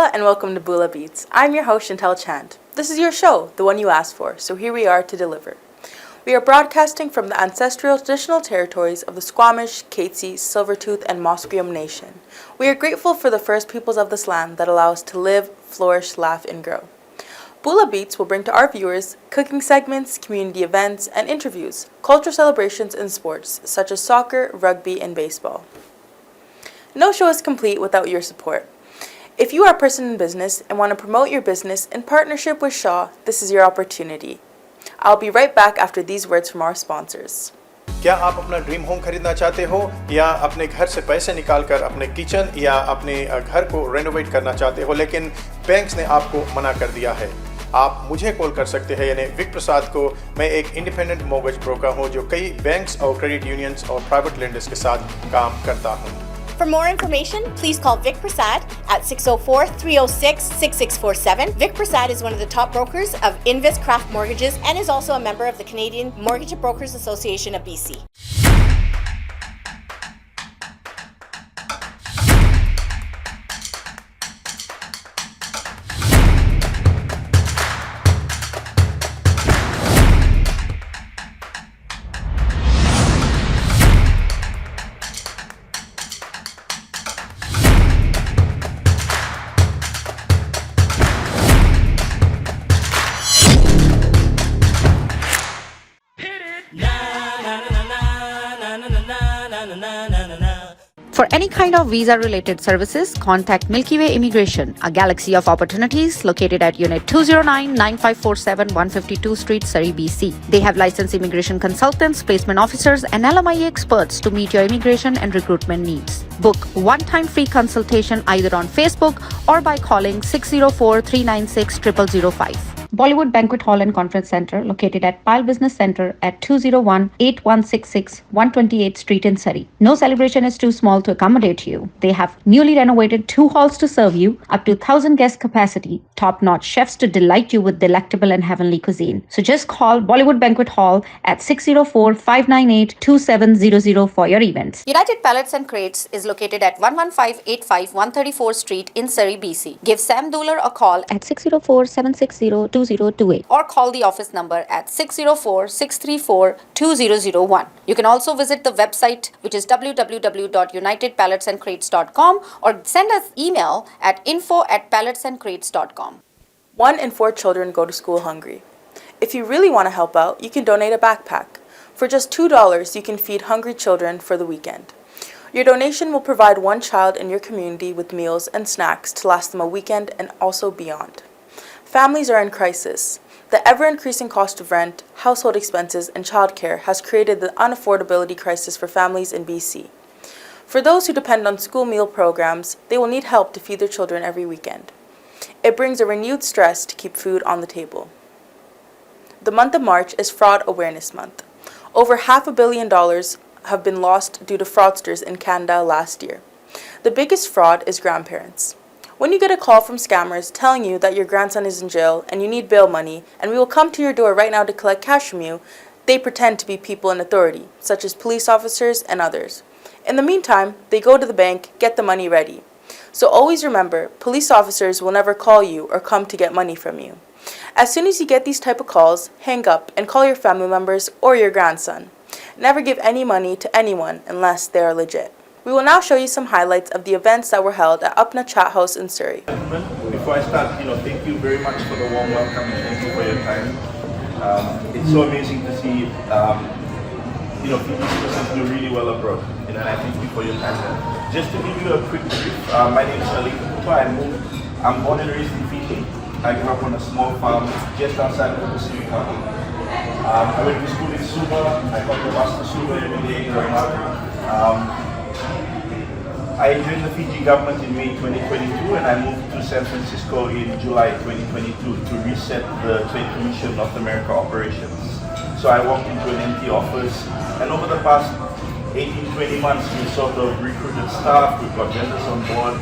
Aloha and welcome to Bula Beats. I'm your host, Chantel Chand. This is your show, the one you asked for, so here we are to deliver. We are broadcasting from the ancestral traditional territories of the Squamish, Katzie, Silvertooth, and Musqueam Nation. We are grateful for the first peoples of this land that allow us to live, flourish, laugh, and grow. Bula Beats will bring to our viewers cooking segments, community events, and interviews, cultural celebrations, and sports, such as soccer, rugby, and baseball. No show is complete without your support. If you are a person in business and want to promote your business in partnership with Shaw, this is your opportunity. I'll be right back after these words from our sponsors. क्या आप अपना dream home खरीदना चाहते हो या अपने घर से पैसे निकालकर अपने किचन या अपने घर को रेनोवेट करना चाहते हो लेकिन बैंक्स ने आपको मना कर दिया है? आप मुझे कॉल कर सकते हैं यानी विक प्रसाद को। मैं एक इंडिपेंडेंट मॉर्गेज ब्रोकर हूं जो कई बैंक्स और क्रेडिट यूनियंस और प्राइवेट लेंडर्स के साथ काम करता हूं। For more information, please call Vic Prasad at 604-306-6647. Vic Prasad is one of the top brokers of Invis Craft Mortgages and is also a member of the Canadian Mortgage Brokers Association of BC. For any kind of visa-related services, contact Milky Way Immigration, a galaxy of opportunities located at Unit 209-9547 152 Street, Surrey, BC. They have licensed immigration consultants, placement officers, and LMIA experts to meet your immigration and recruitment needs. Book one-time free consultation either on Facebook or by calling 604-396-0005. Bollywood Banquet Hall and Conference Center located at Pyle Business Center at 201-8166 128th Street in Surrey. No celebration is too small to accommodate you. They have newly renovated 2 halls to serve you, up to 1,000 guest capacity, top-notch chefs to delight you with delectable and heavenly cuisine. So just call Bollywood Banquet Hall at 604-598-2700 for your events. United Pallets and Crates is located at 11585 134th Street in Surrey, BC. Give Sam Dooler a call At 604-760-2028 or call the office number at 604-634-2001. You can also visit the website, which is www.unitedpalletsandcrates.com, or send us email at info@palletsandcrates.com. 1 in 4 children go to school hungry. If you really want to help out, you can donate a backpack. For just $2, you can feed hungry children for the weekend. Your donation will provide one child in your community with meals and snacks to last them a weekend and also beyond. Families are in crisis. The ever-increasing cost of rent, household expenses, and childcare has created the unaffordability crisis for families in BC. For those who depend on school meal programs, they will need help to feed their children every weekend. It brings a renewed stress to keep food on the table. The month of March is Fraud Awareness Month. Over $500 million have been lost due to fraudsters in Canada last year. The biggest fraud is grandparents. When you get a call from scammers telling you that your grandson is in jail and you need bail money and we will come to your door right now to collect cash from you, they pretend to be people in authority, such as police officers and others. In the meantime, they go to the bank, get the money ready. So always remember, police officers will never call you or come to get money from you. As soon as you get these type of calls, hang up and call your family members or your grandson. Never give any money to anyone unless they are legit. We will now show you some highlights of the events that were held at Upna Chat House in Surrey. Before I start, thank you very much for the warm welcome and thank you for your time. It's so amazing to see, Fiji citizens do really well abroad, and I thank you for your time. Just to give you a quick brief, my name is Ali Kupa. I'm born and raised in Fiji. I grew up on a small farm just outside of the city. I went to school in Suva. I got the bus to Suva every day growing up. I joined the Fiji government in May 2022 and I moved to San Francisco in July 2022 to reset the Trade Commission North America operations. So I walked into an empty office and over the past 18-20 months we've sort of recruited staff, we've got vendors on board,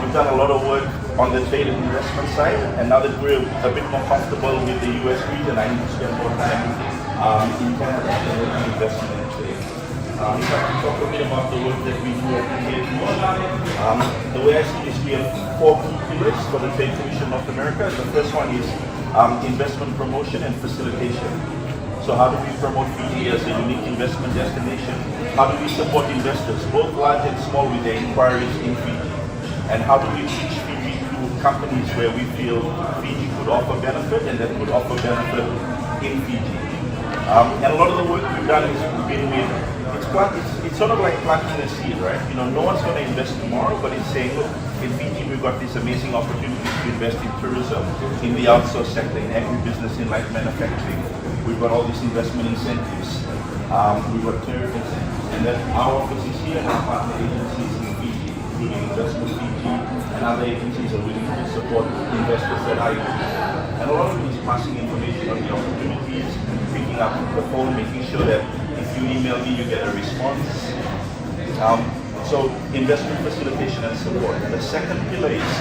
we've done a lot of work on the trade and investment side, and now that we're a bit more comfortable with the US region, I need to spend more time in Canada and investment and trade. If I can talk a bit about the work that we do at the Trade Commission. The way I see this, we have 4 key pillars for the Trade Commission North America. The first one is investment promotion and facilitation. So how do we promote Fiji as a unique investment destination? How do we support investors, both large and small, with their inquiries in Fiji? And how do we teach Fiji to companies where we feel Fiji could offer benefit and that could offer benefit in Fiji? And a lot of the work we've done is been with, it's sort of like planting a seed, right? You know, no one's going to invest tomorrow, but it's saying, look, in Fiji we've got these amazing opportunities to invest in tourism, in the outsource sector, in agribusiness, in light manufacturing. We've got all these investment incentives. We've got tariff incentives. And then our office is here and our partner agencies in Fiji, including Investment Fiji and other agencies are willing to support investors that are in Fiji. And a lot of it is passing information on the opportunities, picking up the phone, making sure that if you email me, you get a response. So investment facilitation and support. And the second pillar is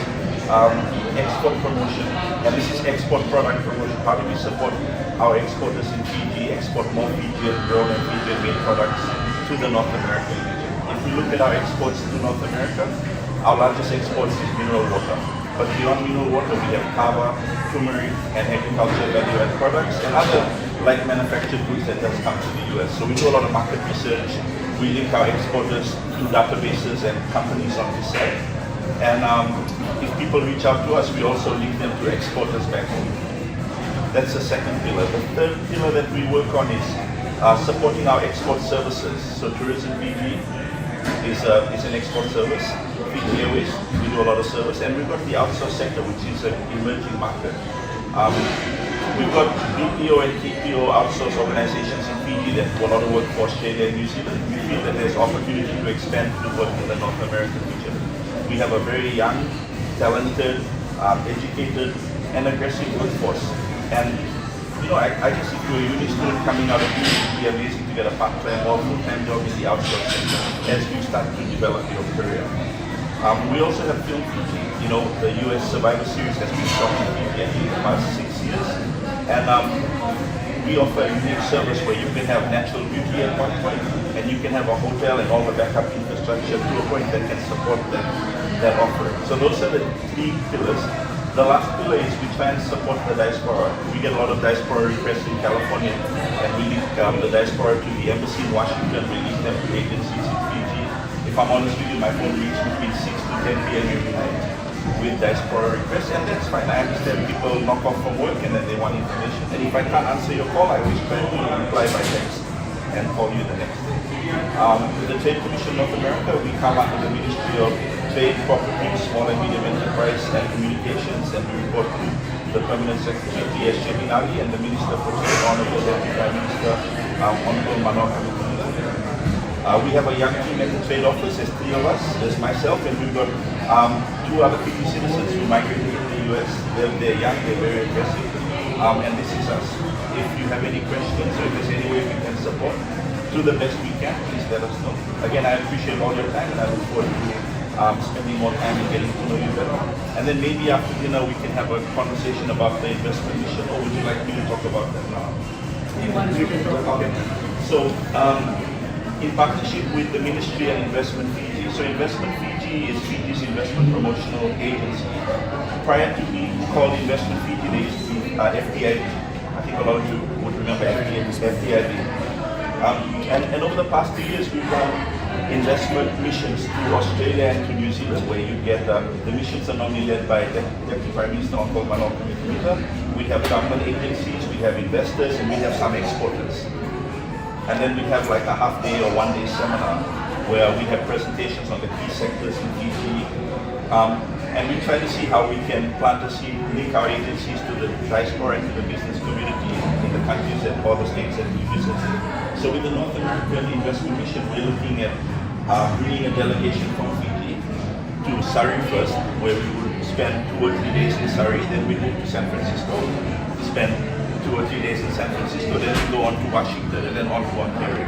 export promotion. And this is export product promotion. How do we support our exporters in Fiji, export more Fijian-grown and Fijian-made products to the North American region? If we look at our exports to North America, our largest exports is mineral water. But beyond mineral water, we have kava, turmeric, and agricultural value-added products, and other light manufactured goods that has come to the US. So we do a lot of market research. We link our exporters to databases and companies on this side. And if people reach out to us, we also link them to exporters back home. That's the second pillar. The third pillar that we work on is supporting our export services. So Tourism Fiji is an export service. Fiji Airways, we do a lot of service. And we've got the outsource sector, which is an emerging market. We've got BPO and TPO outsource organizations in Fiji that do a lot of work for Australia and New Zealand. We feel that there's opportunity to expand to work in the North American region. We have a very young, talented, educated, and aggressive workforce. And you know, I guess if you're a uni student coming out of uni, it would be amazing to get a part-time or full-time job in the outsource sector as you start to develop your career. We also have Film Fiji. You know, the US Survivor Series has been shot in Fiji for the past 6 years. And we offer a unique service where you can have natural beauty at one point, and you can have a hotel and all the backup infrastructure to a point that can support that offering. So those are the 3 pillars. The last pillar is we try and support the diaspora. We get a lot of diaspora requests in California, and we link the diaspora to the embassy in Washington. We link them to agencies in Fiji. If I'm honest with you, my phone reads between 6 to 10 p.m. every night with diaspora requests, and that's fine. I understand people knock off from work and then they want information. And if I can't answer your call, I always try to reply by text and call you the next day. The Trade Commission North America, we come under the Ministry of Trade, Property, Small and Medium Enterprise and Communications, and we report to the Permanent Secretary, T.S. Sheminali, and the Minister for Trade, Honorable Deputy Prime Minister, Honorable Manor. We have a young team at the Trade Office. There's 3 of us. There's myself, and we've got 2 other Fiji citizens who migrated to the US. They're young, they're very aggressive, and this is us. If you have any questions or if there's any way we can support, do the best we can, please let us know. Again, I appreciate all your time, and I look forward to spending more time and getting to know you better. And then maybe after dinner we can have a conversation about the investment mission, or would you like me to talk about that now? You can talk about it. So, in partnership with the Ministry and Investment Fiji. So Investment Fiji is Fiji's investment promotional agency. Prior to being called Investment Fiji, they used to be FDIB. I think a lot of you would remember FDIB. And over the past 2 years, we've done investment missions to Australia and to New Zealand, where you get the missions are normally led by Deputy Prime Minister Honorable Manor. We have government agencies, we have investors, and we have some exporters. And then we have like a half-day or one-day seminar where we have presentations on the key sectors in Fiji. And we try to see how we can plant a seed, link our agencies to the diaspora and to the business community in the countries and all the states that we visit. So with the North American Investment Mission, we're looking at bringing a delegation from Fiji to Surrey first, where we would spend 2 or 3 days in Surrey, then we move to San Francisco, spend 2 or 3 days in San Francisco, then we go on to Washington, and then on to Ontario.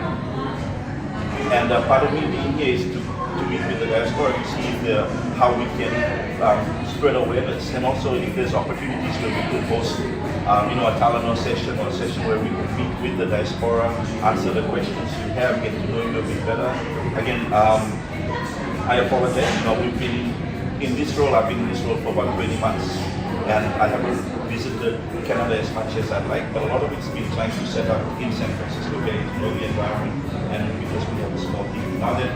And part of me being here is to meet with the diaspora to see if how we can spread awareness, and also if there's opportunities where we could host a Talano session or a session where we could meet with the diaspora, answer the questions you have, get to know you a bit better. Again, I apologize. We've been in this role. I've been in this role for about 20 months, and I haven't visited Canada as much as I'd like. But a lot of it's been trying to set up in San Francisco, getting to know the environment, and because we have a small team. Now that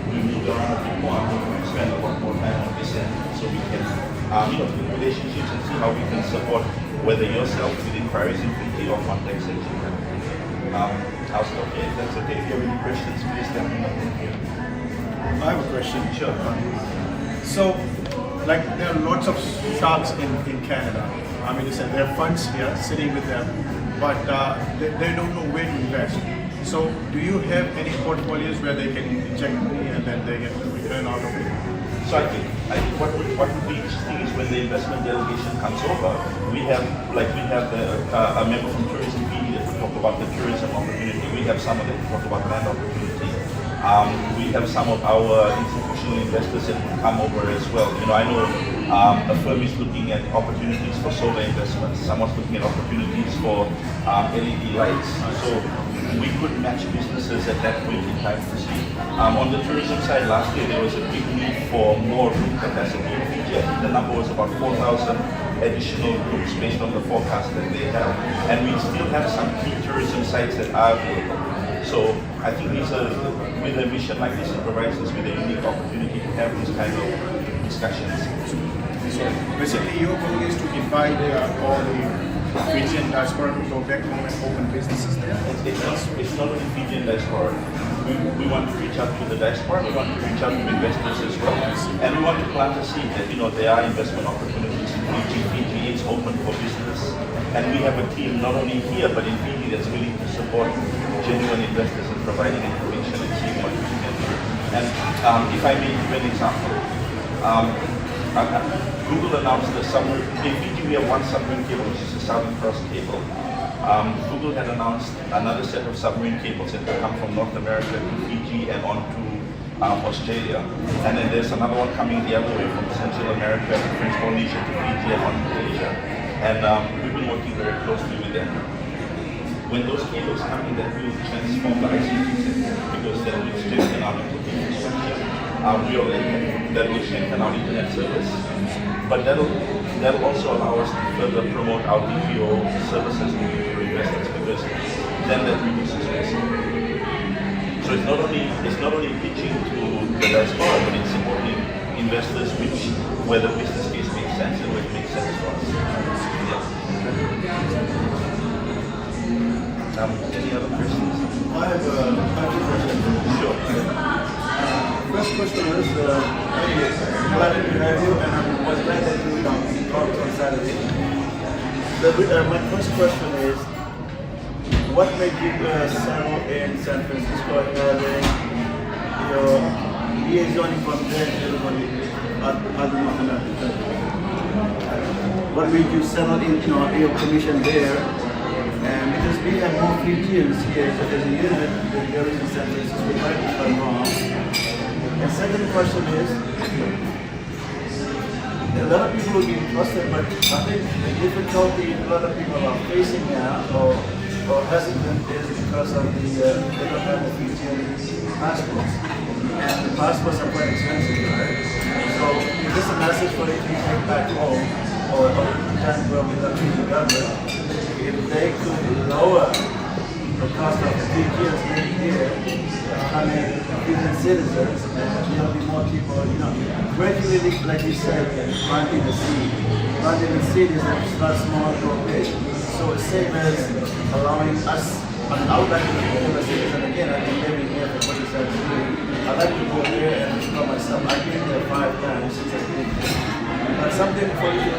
we moved around a bit more, I'm going to spend a lot more time on this end, so we can, build relationships and see how we can support whether yourself with inquiries in Fiji or contacts that you have. I'll stop here. If that's okay. If you have any questions, please let me know. Thank you. I have a question. Sure. So, like, there are lots of sharks in Canada. I mean, listen, there are funds here sitting with them, but they don't know where to invest. So, do you have any portfolios where they can inject money and then they get a return out of it? So I think what would be interesting is when the investment delegation comes over, we have a member from Tourism Fiji that will talk about the tourism opportunity. We have someone that will talk about land opportunity. We have some of our institutional investors that will come over as well. I know a firm is looking at opportunities for solar investments. Someone's looking at opportunities for LED lights. So we could match businesses at that point in time to see. On the tourism side, last year there was a big need for more room capacity in Fiji. I think the number was about 4,000 additional rooms based on the forecast that they have. And we still have some key tourism sites that are available. So I think with a mission like this, it provides us with a unique opportunity to have these kind of discussions. So basically, your goal is to invite all the Fijian diaspora to go back home and open businesses there? It's not only Fijian diaspora. We want to reach out to the diaspora, we want to reach out to investors as well. And we want to plant a seed that, there are investment opportunities in Fiji. Fiji is open for business. And we have a team not only here, but in Fiji that's willing to support genuine investors in providing information and seeing what we can do. And if I may give an example, Google announced the submarine. In Fiji, we have one submarine cable, which is the Southern Cross cable. Google had announced another set of submarine cables that will come from North America to Fiji and on to Australia. And then there's another one coming the other way from Central America to French Polynesia to Fiji and on to Asia. And we've been working very closely with them. When those cables come in, that will transform the ICT sector because that will strengthen our network infrastructure. That will strengthen our internet service. But that'll also allow us to further promote our BPO services to investors because then that reduces risk. So it's not only pitching to the diaspora, but it's supporting investors where the business case makes sense and where it makes sense for us. Any other questions? I have two questions. Sure. First question is, glad to have you, and I was glad that you talked on Saturday. My first question is, what made you settle in San Francisco having your liaisoning from there to everybody other North American? What made you settle in, your commission there? And because we have more Fijians here as a unit than there is in San Francisco, we might be wrong. And second question is, a lot of people will be interested, but I think the difficulty a lot of people are facing now or hesitant is because of they don't have the Fijian passports. And the passports are quite expensive, right? So just a message for you to take back home or time where we have Fijian government. If they could lower the cost of Fijians living here, Fijian citizens, and there'll be more people, gradually, like you said, planting the seed. Planting the seed is start small, go big. So it's same as allowing us, I would like to become a citizen again. I've been living here for 27 years. I'd like to go there and explore myself. I've been there 5 times since I've been here. But something for you,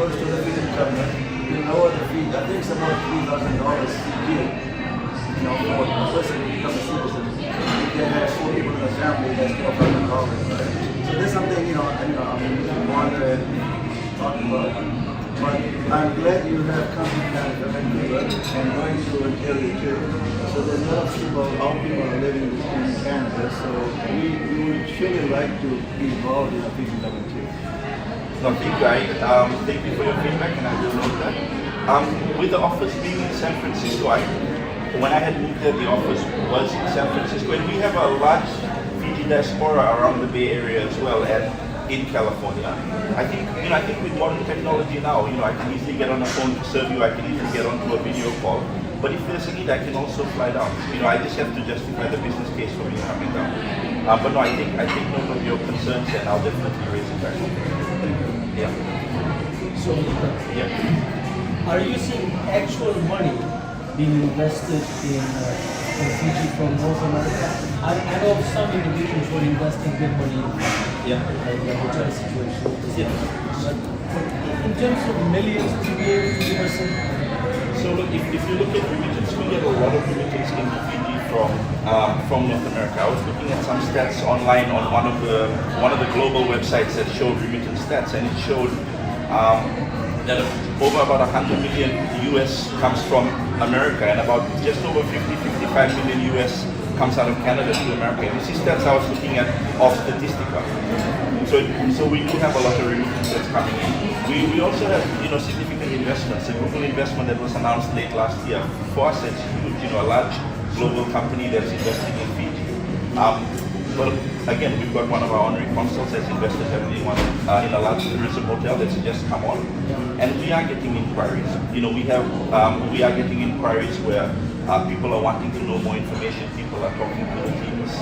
close to the Fijian government. Lower the fee. I think it's about $3,000 a year, for a person to become a citizen. If they have 4 people in the family, that's $12,000, right? So there's something, I'm wondering, talking about. But I'm glad you have come to Vancouver and going to Ontario too. So there's a lot of people, our people are living in Canada, so we would surely like to be involved in a Fiji level too. No, thank you. Thank you for your feedback, and I will note that. With the office being in San Francisco, when I had moved there, the office was in San Francisco, and we have a large Fiji diaspora around the Bay Area as well, and in California. I think with modern technology now, I can easily get on a phone to serve you. I can easily get onto a video call. But if there's a need, I can also fly down. I just have to justify the business case for me coming down. But no, I think note of your concerns, and I'll definitely raise it back. Yeah. So, are you seeing actual money being invested in Fiji from North America? I know some individuals were investing big money in the hotel situation. Yeah. But in terms of millions, to be able to give us So look, if you look at remittance, we get a lot of remittance into Fiji from North America. I was looking at some stats online on one of the global websites that showed remittance stats, and it showed that over about 100 million US comes from America, and about just over 55 million US comes out of Canada to America. And this is stats I was looking at off Statistica. So we do have a lot of remittance that's coming in. We also have significant investments. A Google investment that was announced late last year. For us, it's huge. A large global company that's investing in Fiji. But again, we've got one of our honorary consuls that's invested heavily in a large tourism hotel that's just come on, and we are getting inquiries. We are getting inquiries where people are wanting to know more information. People are talking to the teams.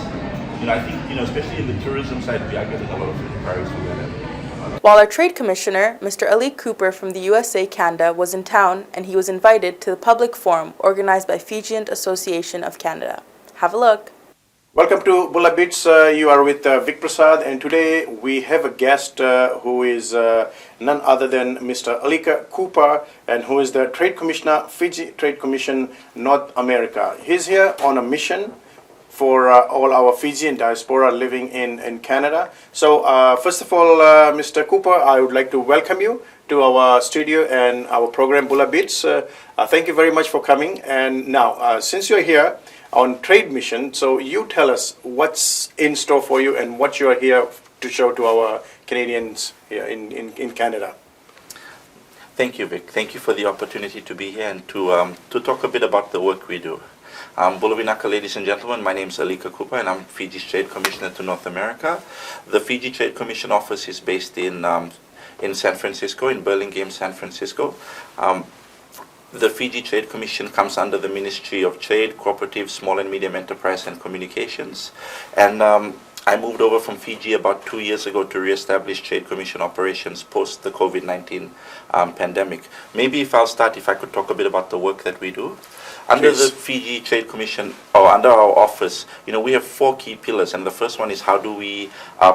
I think especially in the tourism side, we are getting a lot of inquiries for that. While our Trade Commissioner, Mr. Ali Cooper from the USA Canada, was in town, and he was invited to the public forum organized by Fijian Association of Canada. Have a look. Welcome to Bula Beats. You are with Vic Prasad, and today we have a guest who is none other than Mr. Alika Cooper, and who is the Trade Commissioner, Fiji Trade Commission, North America. He's here on a mission for all our Fijian diaspora living in Canada. So first of all, Mr. Cooper, I would like to welcome you to our studio and our program Bula Beats. Thank you very much for coming. And now, since you're here on trade mission, so you tell us what's in store for you and what you're here to show to our Canadians here in Canada. Thank you, Vic. Thank you for the opportunity to be here and to talk a bit about the work we do. Bula Vinaka, ladies and gentlemen, my name is Alika Cooper, and I'm Fiji's Trade Commissioner to North America. The Fiji Trade Commission office is based in San Francisco, in Burlingame, San Francisco. The Fiji Trade Commission comes under the Ministry of Trade, Cooperative, Small and Medium Enterprise and Communications. And I moved over from Fiji about 2 years ago to re-establish Trade Commission operations post the COVID-19 pandemic. Maybe if I could talk a bit about the work that we do. Under the Fiji Trade Commission, or under our office, we have 4 key pillars, and the first one is how do we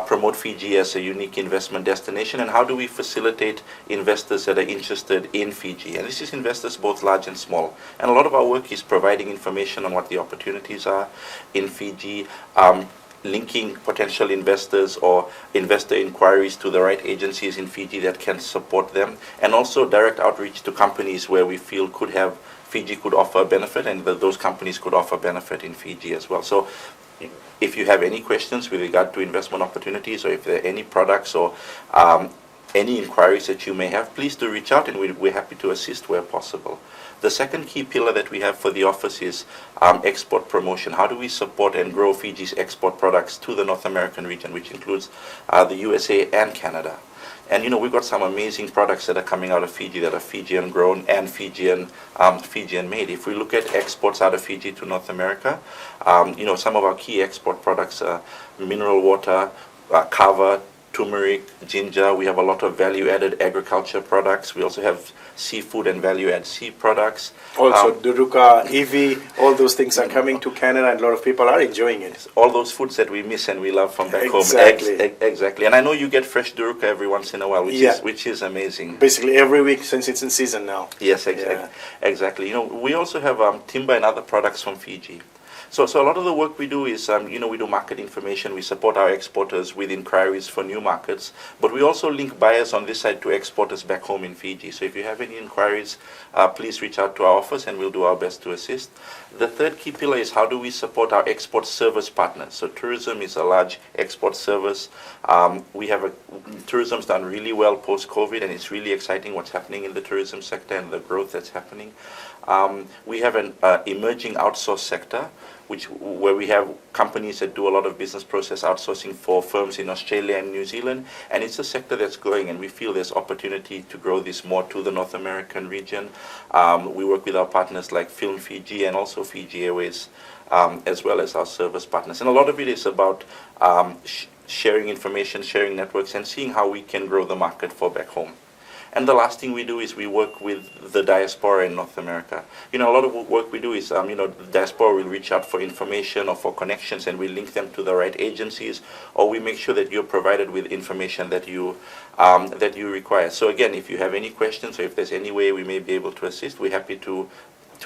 promote Fiji as a unique investment destination, and how do we facilitate investors that are interested in Fiji. And this is investors both large and small. And a lot of our work is providing information on what the opportunities are in Fiji, linking potential investors or investor inquiries to the right agencies in Fiji that can support them, and also direct outreach to companies where we feel Fiji could offer a benefit, and that those companies could offer benefit in Fiji as well. So if you have any questions with regard to investment opportunities, or if there are any products or any inquiries that you may have, please do reach out, and we're happy to assist where possible. The second key pillar that we have for the office is export promotion. How do we support and grow Fiji's export products to the North American region, which includes the USA and Canada? And we've got some amazing products that are coming out of Fiji that are Fijian grown and Fijian made. If we look at exports out of Fiji to North America, some of our key export products are mineral water, kava, turmeric, ginger. We have a lot of value-added agriculture products. We also have seafood and value-added sea products. Also, duruka, iwi, all those things are coming to Canada, and a lot of people are enjoying it. All those foods that we miss and we love from back home. Exactly. And I know you get fresh duruka every once in a while, which is amazing. Basically every week since it's in season now. Yes, exactly. We also have timber and other products from Fiji. So a lot of the work we do is, we do market information. We support our exporters with inquiries for new markets, but we also link buyers on this side to exporters back home in Fiji. So if you have any inquiries, please reach out to our office and we'll do our best to assist. The third key pillar is how do we support our export service partners. So tourism is a large export service. Tourism's done really well post-COVID, and it's really exciting what's happening in the tourism sector and the growth that's happening. We have an emerging outsource sector, where we have companies that do a lot of business process outsourcing for firms in Australia and New Zealand, and it's a sector that's growing, and we feel there's opportunity to grow this more to the North American region. We work with our partners like Film Fiji and also Fiji Airways, as well as our service partners. And a lot of it is about sharing information, sharing networks, and seeing how we can grow the market for back home. And the last thing we do is we work with the diaspora in North America. A lot of work we do is, the diaspora will reach out for information or for connections, and we link them to the right agencies, or we make sure that you're provided with information that you require. So again, if you have any questions or if there's any way we may be able to assist, we're happy to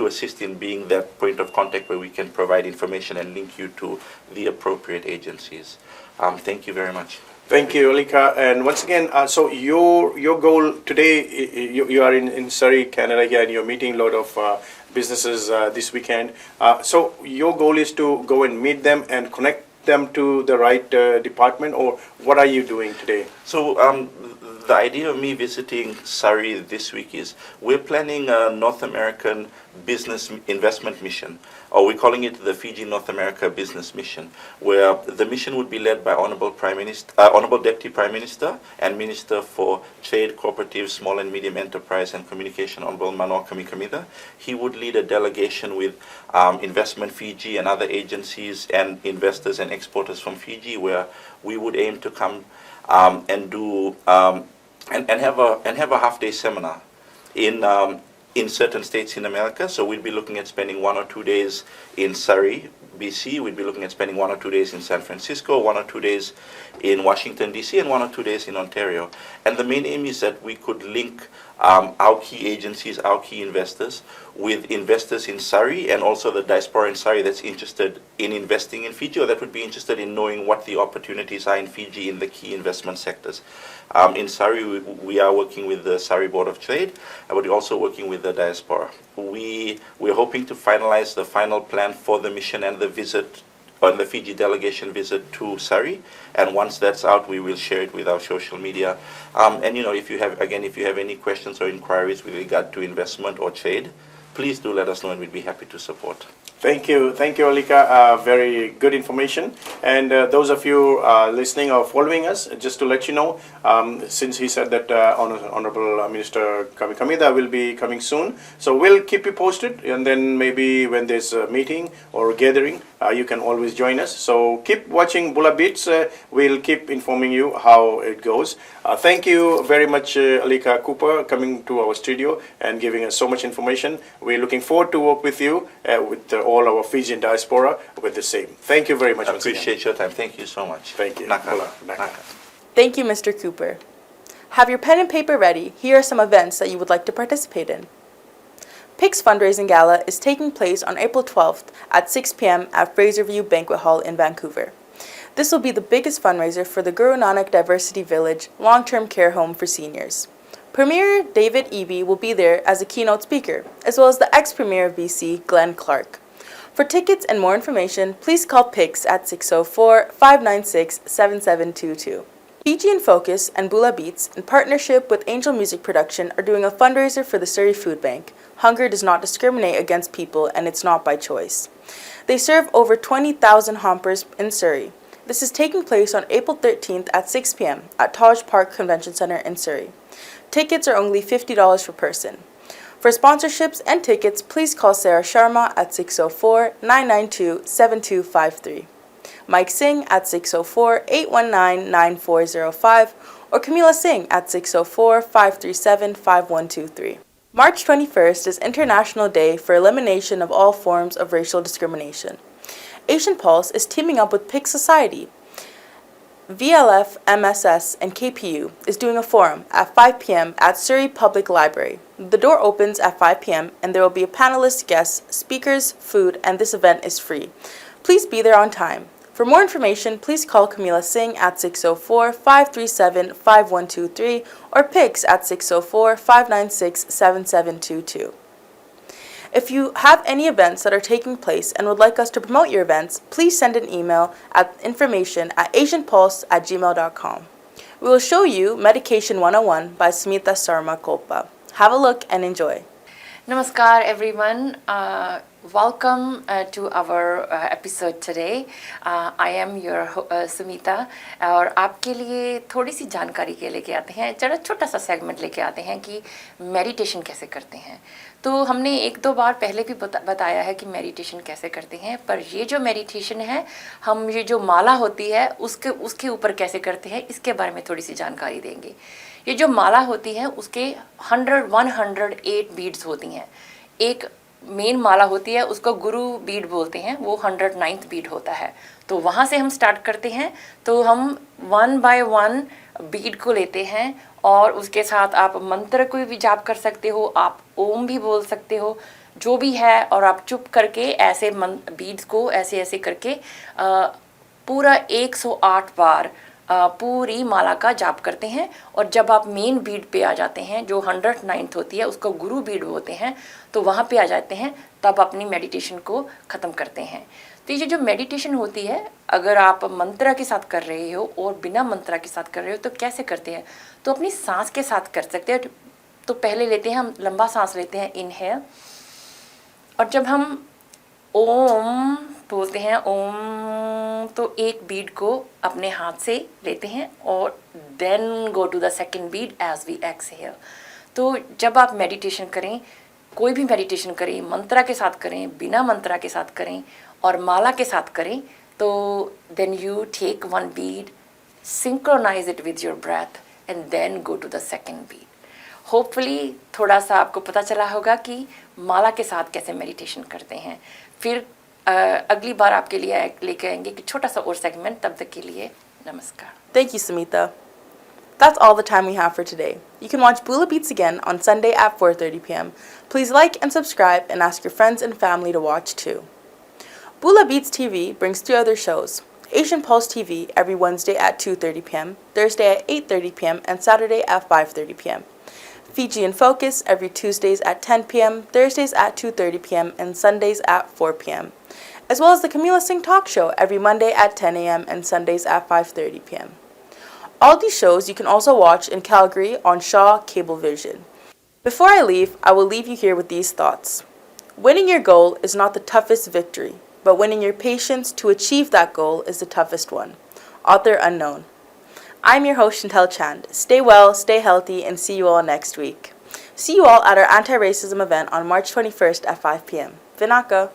assist in being that point of contact where we can provide information and link you to the appropriate agencies. Thank you very much. Thank you, Alika. And once again, so your goal today, you are in Surrey, Canada here, and you're meeting a lot of businesses this weekend. So your goal is to go and meet them and connect them to the right department, or what are you doing today? So the idea of me visiting Surrey this week is we're planning a North American business investment mission, or we're calling it the Fiji North America Business Mission, where the mission would be led by Honorable Deputy Prime Minister and Minister for Trade, Cooperatives, Small and Medium Enterprise and Communication, Honorable Manoa Kamikamida. He would lead a delegation with Investment Fiji and other agencies and investors and exporters from Fiji, where we would aim to come and do and have a half-day seminar in certain states in America. So we'd be looking at spending 1 or 2 days in Surrey, BC. We'd be looking at spending 1 or 2 days in San Francisco, 1 or 2 days in Washington, DC, and 1 or 2 days in Ontario. And the main aim is that we could link our key agencies, our key investors, with investors in Surrey and also the diaspora in Surrey that's interested in investing in Fiji, or that would be interested in knowing what the opportunities are in Fiji in the key investment sectors. In Surrey, we are working with the Surrey Board of Trade, but we're also working with the diaspora. We're hoping to finalize the final plan for the mission and the visit, on the Fiji delegation visit to Surrey, and once that's out, we will share it with our social media. And if you have any questions or inquiries with regard to investment or trade, please do let us know, and we'd be happy to support. Thank you, Alika. Very good information. And those of you listening or following us, just to let you know, since he said that Honorable Minister Kamikamida will be coming soon, so we'll keep you posted, and then maybe when there's a meeting or a gathering, you can always join us. So keep watching Bula Beats. We'll keep informing you how it goes. Thank you very much, Alika Cooper, coming to our studio and giving us so much information. We're looking forward to work with you, with all our Fijian diaspora with the same. Thank you very much. I appreciate your time. Thank you so much. Thank you. Naka. Thank you, Mr. Cooper. Have your pen and paper ready. Here are some events that you would like to participate in. PIC's fundraising gala is taking place on April 12th at 6 p.m. at Fraserview Banquet Hall in Vancouver. This will be the biggest fundraiser for the Guru Nanak Diversity Village long-term care home for seniors. Premier David Eby will be there as a keynote speaker, as well as the ex-Premier of BC, Glenn Clark. For tickets and more information, please call PICS at 604-596-7722. Fiji in Focus and Bula Beats, in partnership with Angel Music Production, are doing a fundraiser for the Surrey Food Bank. Hunger does not discriminate against people, and it's not by choice. They serve over 20,000 Hompers in Surrey. This is taking place on April 13th at 6 p.m. at Taj Park Convention Center in Surrey. Tickets are only $50 per person. For sponsorships and tickets, please call Sarah Sharma at 604-992-7253, Mike Singh at 604-819-9405, or Camila Singh at 604-537-5123. March 21st is International Day for Elimination of All Forms of Racial Discrimination. Asian Pulse is teaming up with PIC Society VLF, MSS, and KPU is doing a forum at 5 p.m. at Surrey Public Library. The door opens at 5 p.m. and there will be a panelist, guests, speakers, food, and this event is free. Please be there on time. For more information, please call Camila Singh at 604-537-5123 or Pix at 604-596-7722. If you have any events that are taking place and would like us to promote your events, please send an email at information@asianpulse@gmail.com. We will show you Medication 101 by Smita Sarma Kolpa. Have a look and enjoy. Namaskar everyone. Welcome to our episode today. I am your Sumita और आपके लिए थोड़ी सी जानकारी के लेके आते हैं, जरा छोटा सा सेगमेंट लेके आते हैं कि मेडिटेशन कैसे करते हैं। तो हमने एक दो बार पहले भी बताया है कि मेडिटेशन कैसे करते हैं, पर ये जो मेडिटेशन है हम ये जो माला होती है उसके ऊपर कैसे करते हैं इसके बारे में थोड़ी सी जानकारी देंगे। ये जो माला होती है उसके 108 बीड्स होती हैं। एक मेन माला होती है उसको गुरु बीड बोलते हैं, वो 109th बीड होता है। तो वहाँ से हम स्टार्ट करते हैं। तो हम 1 by 1 बीड को लेते हैं और उसके साथ आप मंत्र को भी जाप कर सकते हो, आप ओम भी बोल सकते हो, जो भी है, और आप चुप करके ऐसे बीड्स को ऐसे ऐसे करके पूरा 108 बार पूरी माला का जाप करते हैं। और जब आप मेन बीड पे आ जाते हैं जो 109th होती है उसको गुरु बीड होते हैं, तो वहाँ पे आ जाते हैं, तब अपनी मेडिटेशन को ख़त्म करते हैं। तो ये जो मेडिटेशन होती है अगर आप मंत्रा के साथ कर रहे हो और बिना मंत्रा के साथ कर रहे हो तो कैसे करते हैं, तो अपनी सांस के साथ कर सकते हैं। तो पहले लेते हैं हम लंबा सांस लेते हैं, इनहेल, और जब हम ओम बोलते हैं ओम, तो एक बीड को अपने हाथ से लेते हैं और then go to the second bead as we exhale. तो जब आप मेडिटेशन करें, कोई भी मेडिटेशन करें, मंत्रा के साथ करें, बिना मंत्रा के साथ करें और माला के साथ करें, तो then you take one bead, synchronize it with your breath and then go to the second bead. Hopefully थोड़ा सा आपको पता चला होगा कि माला के साथ कैसे मेडिटेशन करते हैं। फिर अगली बार आपके लिए लेके आएंगे कि छोटा सा और सेगमेंट। तब तक के लिए नमस्कार। Thank you, Smita. That's all the time we have for today. You can watch Bula Beats again on Sunday at 4:30 p.m. Please like and subscribe and ask your friends and family to watch too. Bula Beats TV brings 3 other shows. Asian Pulse TV every Wednesday at 2:30 p.m., Thursday at 8:30 p.m., and Saturday at 5:30 p.m. Fijian Focus every Tuesdays at 10 p.m., Thursdays at 2:30 p.m., and Sundays at 4 p.m. As well as the Camila Singh Talk Show every Monday at 10 a.m. and Sundays at 5:30 p.m. All these shows you can also watch in Calgary on Shaw Cablevision. Before I leave, I will leave you here with these thoughts. Winning your goal is not the toughest victory, but winning your patience to achieve that goal is the toughest one. Author unknown. I'm your host, Chantel Chand. Stay well, stay healthy, and see you all next week. See you all at our anti-racism event on March 21st at 5 p.m. Vinaka.